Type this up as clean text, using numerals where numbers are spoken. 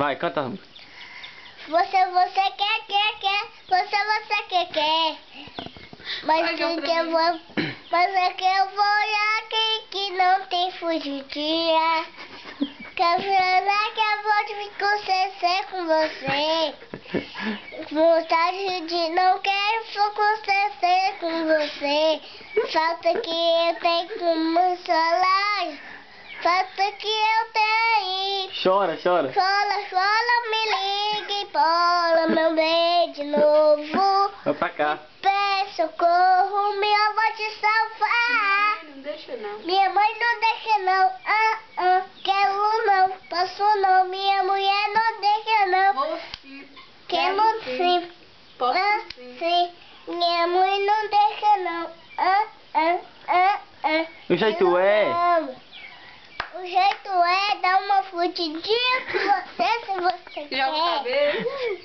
Vai, canta. Você quer. Você quer. Mas é que eu vou aqui que não tem fugidinha. Quero que eu vou com você. Vontade de não quero acontecer com você. Falta que eu tenho como solar. Falta que eu tenho. Chora. Chora, me liga e bola meu bem de novo. Vai pra cá. Peço socorro, minha avó te salvar. Não deixa não. Minha mãe não deixa não. Quero não, posso não. Minha mulher não deixa não. Vou sim. Quero sim. Posso sim. Sim. Minha mãe não deixa não. O jeito é... O jeito é dar uma fudidinha com você se você Joga o quer. cabelo.